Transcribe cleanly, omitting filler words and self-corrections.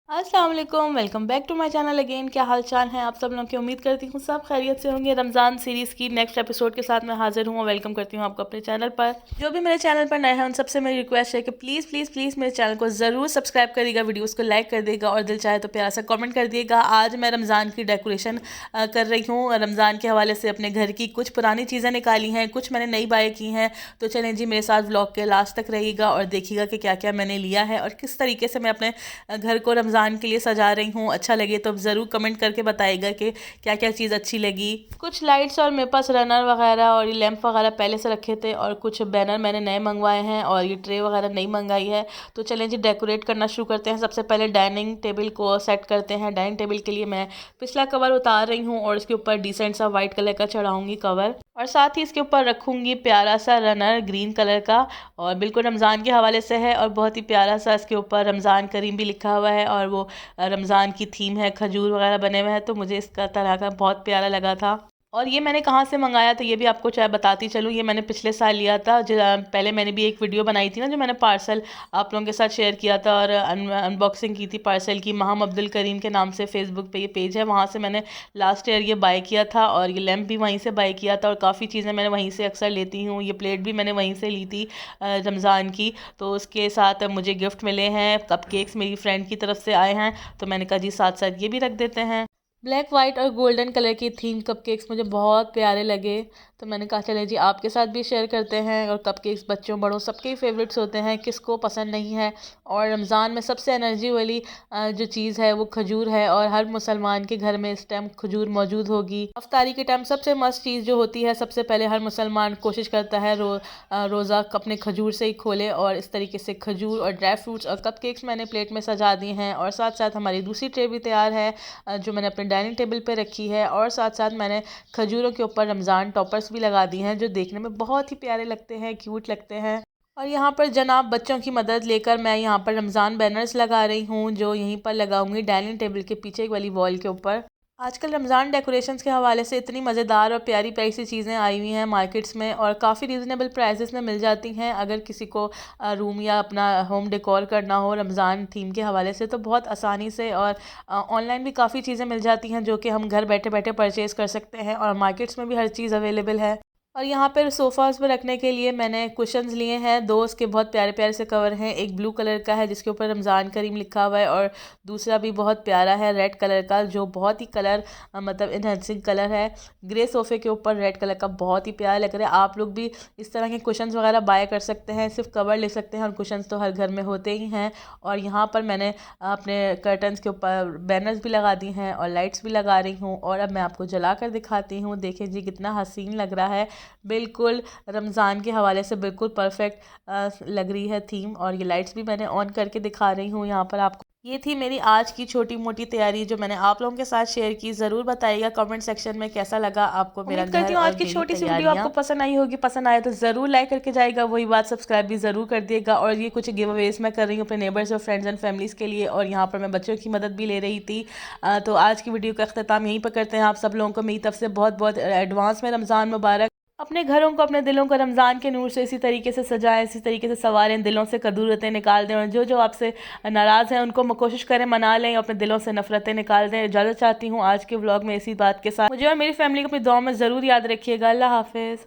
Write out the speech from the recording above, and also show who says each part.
Speaker 1: अस्सलाम वालेकुम, welcome back to my channel again. क्या हाल चाल है आप सब लोगों की? उम्मीद करती हूँ सब खैरियत से होंगे। रमज़ान सीरीज़ की नेक्स्ट एपिसोड के साथ मैं हाजिर हूँ और वेलकम करती हूँ आपको अपने चैनल पर। जो भी मेरे चैनल पर नए हैं उन सबसे मेरी रिक्वेस्ट है कि प्लीज़ प्लीज़ प्लीज़ मेरे चैनल को ज़रूर सब्सक्राइब करिएगा, वीडियोज़ को लाइक कर देगा और दिल चाहे तो प्यारा सा कॉमेंट कर दिएगा। आज मैं रमज़ान की डेकोरेशन कर रही हूँ। रमज़ान के हवाले से अपने घर की कुछ पुरानी चीज़ें निकाली हैं, कुछ मैंने नई बाय की हैं। तो चलें जी, मेरे साथ व्लॉग के लास्ट तक रहिएगा और देखिएगा कि क्या क्या मैंने लिया है और किस तरीके से मैं अपने घर को रमज़ान के लिए सजा रही हूँ। अच्छा लगे तो ज़रूर कमेंट करके बताइएगा कि क्या क्या चीज़ अच्छी लगी। कुछ लाइट्स और मेरे पास रनर वगैरह और ये लैंप वगैरह पहले से रखे थे और कुछ बैनर मैंने नए मंगवाए हैं और ये ट्रे वगैरह नई मंगाई है। तो चलें जी, डेकोरेट करना शुरू करते हैं। सबसे पहले डाइनिंग टेबल को सेट करते हैं। डाइनिंग टेबल के लिए मैं पिछला कवर उतार रही हूँ और इसके ऊपर डिसेंट सा वाइट कलर का चढ़ाऊंगी कवर और साथ ही इसके ऊपर रखूंगी प्यारा सा रनर ग्रीन कलर का और बिल्कुल रमज़ान के हवाले से है और बहुत ही प्यारा सा इसके ऊपर रमज़ान करीम भी लिखा हुआ है और वो रमज़ान की थीम है, खजूर वगैरह बने हुए हैं। तो मुझे इसका तरह का बहुत प्यारा लगा था। और ये मैंने कहाँ से मंगाया था ये भी आपको चाहे बताती चलूँ। ये मैंने पिछले साल लिया था। जो पहले मैंने भी एक वीडियो बनाई थी ना, जो मैंने पार्सल आप लोगों के साथ शेयर किया था और अनबॉक्सिंग की थी पार्सल की। महम अब्दुल करीम के नाम से फेसबुक पे ये पेज है, वहाँ से मैंने लास्ट ईयर ये बाय किया था और ये लैम्प भी वहीं से बाय किया था और काफ़ी चीज़ें मैंने वहीं से अक्सर लेती हूँ। ये प्लेट भी मैंने वहीं से ली थी रमज़ान की। तो उसके साथ मुझे गिफ्ट मिले हैं, कपकेक्स मेरी फ्रेंड की तरफ से आए हैं। तो मैंने कहा जी साथ साथ ये भी रख देते हैं। ब्लैक वाइट और गोल्डन कलर की थीम कपकेक्स मुझे बहुत प्यारे लगे। तो मैंने कहा चले जी आपके साथ भी शेयर करते हैं। और कपकेक्स बच्चों बड़ों सबके फेवरेट्स होते हैं, किसको पसंद नहीं है। और रमज़ान में सबसे एनर्जी वाली जो चीज़ है वो खजूर है और हर मुसलमान के घर में इस टाइम खजूर मौजूद होगी। अफ्तारी के टाइम सबसे मस्त चीज़ जो होती है, सबसे पहले हर मुसलमान कोशिश करता है रोज़ा अपने खजूर से ही खोले और इस तरीके से खजूर और ड्राई फ्रूट्स और कपकेक्स मैंने प्लेट में सजा दी हैं। और साथ साथ हमारी दूसरी ट्रे भी तैयार है जो मैंने अपने डाइनिंग टेबल पे रखी है। और साथ साथ मैंने खजूरों के ऊपर रमज़ान टॉपर्स भी लगा दी हैं जो देखने में बहुत ही प्यारे लगते हैं, क्यूट लगते हैं। और यहाँ पर जनाब बच्चों की मदद लेकर मैं यहाँ पर रमज़ान बैनर्स लगा रही हूँ जो यहीं पर लगाऊंगी डाइनिंग टेबल के पीछे वाली वॉल के ऊपर। आजकल रमज़ान डेकोरेशंस के हवाले से इतनी मज़ेदार और प्यारी प्यारी सी चीज़ें आई हुई हैं मार्केट्स में और काफ़ी रीज़नेबल प्राइसेस में मिल जाती हैं। अगर किसी को रूम या अपना होम डेकोर करना हो रमज़ान थीम के हवाले से तो बहुत आसानी से और ऑनलाइन भी काफ़ी चीज़ें मिल जाती हैं जो कि हम घर बैठे बैठे परचेज़ कर सकते हैं और मार्केट्स में भी हर चीज़ अवेलेबल है। और यहाँ पर सोफ़ाज़ पर रखने के लिए मैंने कुशन्स लिए हैं दो। उसके बहुत प्यारे प्यारे से कवर हैं। एक ब्लू कलर का है जिसके ऊपर रमज़ान करीम लिखा हुआ है और दूसरा भी बहुत प्यारा है रेड कलर का जो बहुत ही कलर मतलब इनहेंसिंग कलर है। ग्रे सोफ़े के ऊपर रेड कलर का बहुत ही प्यारा लग रहा है। आप लोग भी इस तरह के कुशन्स वगैरह बाय कर सकते हैं, सिर्फ कवर ले सकते हैं और कुशन्स तो हर घर में होते ही हैं। और यहाँ पर मैंने अपने कर्टन्स के ऊपर बैनर्स भी लगा दी हैं और लाइट्स भी लगा रही हूँ। और अब मैं आपको जला कर दिखाती हूँ। देखें जी कितना हसीन लग रहा है, बिल्कुल रमज़ान के हवाले से बिल्कुल परफेक्ट लग रही है थीम। और ये लाइट्स भी मैंने ऑन करके दिखा रही हूँ यहाँ पर आपको। ये थी मेरी आज की छोटी मोटी तैयारी जो मैंने आप लोगों के साथ शेयर की। ज़रूर बताइएगा कमेंट सेक्शन में कैसा लगा आपको मेरा घर। उम्मीद करती हूँ आज की छोटी सी वीडियो आपको पसंद आई होगी। पसंद आए तो ज़रूर लाइक करके जाएगा, वही बात सब्सक्राइब भी ज़रूर कर दिएगा। और ये कुछ गिव अवेज मैं कर रही हूँ अपने नेबर्स और फ्रेंड्स एंड फैमिलीज़ के लिए और यहाँ पर मैं बच्चों की मदद भी ले रही थी। तो आज की वीडियो का अख्ताम यहीं पर करते हैं। आप सब लोगों को मेरी तरफ से बहुत बहुत एडवांस में रमज़ान मुबारक। अपने घरों को अपने दिलों को रमज़ान के नूर से इसी तरीके से सजाएं, इसी तरीके से सवारें, दिलों से कदूरतें निकाल दें और जो जो आपसे नाराज़ हैं उनको कोशिश करें मना लें, अपने दिलों से नफरतें निकाल दें। इजाज़त चाहती हूँ आज के व्लॉग में इसी बात के साथ। मुझे और मेरी फैमिली को अपनी दुआ में ज़रूर याद रखिएगा। अल्लाह हाफिज़।